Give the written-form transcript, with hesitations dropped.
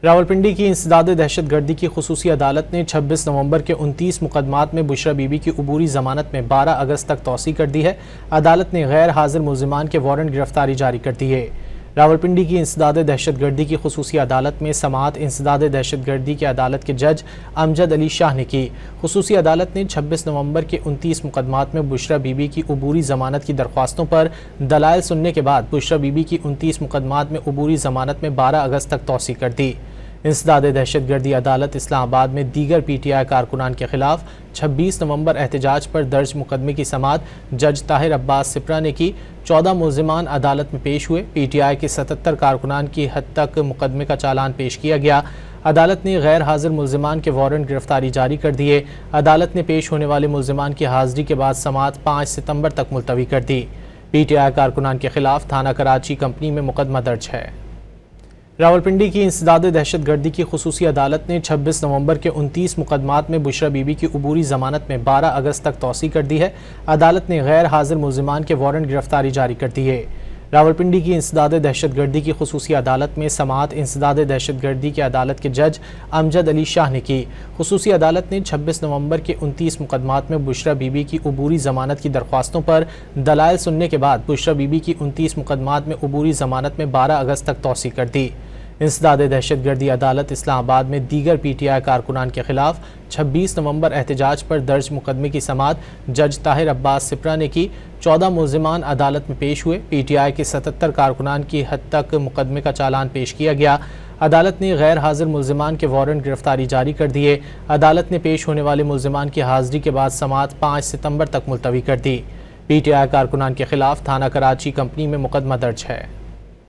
रावलपिंडी की इंसदाद दहशत गर्दी की खुसूसी अदालत ने 26 नवंबर के 29 मुकदमात में बुशरा बीबी की अबूरी जमानत में 12 अगस्त तक तौसी कर दी है। अदालत ने गैर हाजिर मुल्जिमान के वारंट गिरफ्तारी जारी कर दी है। रावलपिंडी की इंसदाद दहशत गर्दी की खुसूसी अदालत में समाअत इंसदाद दहशत गर्दी की अदालत के जज अमजद अली शाह ने की। खुसूसी अदालत ने 26 नवंबर के 29 मुकदमात में बुशरा बीबी की अबूरी जमानत की दरख्वास्तों पर दलाइल सुनने के बाद बुशरा बीबी की 29 मुकदमात में अबूरी जमानत में 12 अगस्त तक तौसी कर दी। इंसदाद दहशत गर्दी अदालत इस्लामाबाद में दीगर PTI कारकुनान के खिलाफ 26 नवंबर एहतजाज पर दर्ज मुकदमे की समाअत जज ताहिर अब्बास सिप्रा ने की। 14 मुल्जिमान अदालत में पेश हुए। PTI के 77 कारकुनान की हद तक मुकदमे का चालान पेश किया गया। अदालत ने गैर हाजिर मुल्जिमान के वारंट गिरफ्तारी जारी कर दिए। अदालत ने पेश होने वाले मुल्जिमान की हाजिरी के बाद समाअत 5 सितंबर तक मुलतवी कर दी। PTI कारकुनान के खिलाफ थाना कराची कंपनी में मुकदमा दर्ज है। रावलपिंडी की इंसदाद दहशत गर्दी की खुसूसी अदालत ने 26 नवंबर के 29 मुकदमात में बुशरा बीबी की अबूरी जमानत में 12 अगस्त तक तौसी कर दी है। अदालत ने गैर हाजिर मुल्जिमान के वारंट गिरफ्तारी जारी कर दी है। रावलपिंडी की इंसदाद दहशत गर्दी की खुसूसी अदालत में समाअत इंसदाद दहशत गर्दी की अदालत के जज अमजद अली शाह ने की। खुसूसी अदालत ने 26 नवंबर के 29 मुकदमात में बुशरा बीबी की अबूरी जमानत की दरख्वास्तों पर दलाइल सुनने के बाद बुशरा बीबी की 29 मुकदमात में अबूरी जमानत में 12 अगस्त तक तौसी कर दी। इंसदाद दहशत गर्दी अदालत इस्लामाबाद में दीगर PTI कारकुनान के खिलाफ 26 नवंबर एहतजाज पर दर्ज मुकदमे की समाअत जज ताहिर अब्बास सिप्रा ने की। 14 मुल्जिमान अदालत में पेश हुए। PTI के 77 कारकुनान की हद तक मुकदमे का चालान पेश किया गया। अदालत ने गैर हाजिर मुल्जिमान के वारंट गिरफ्तारी जारी कर दिए। अदालत ने पेश होने वाले मुल्जिमान की हाजिरी के बाद समाअत 5 सितंबर तक मुलतवी कर दी। PTI कारकुनान के खिलाफ थाना कराची कंपनी में मुकदमा दर्ज है।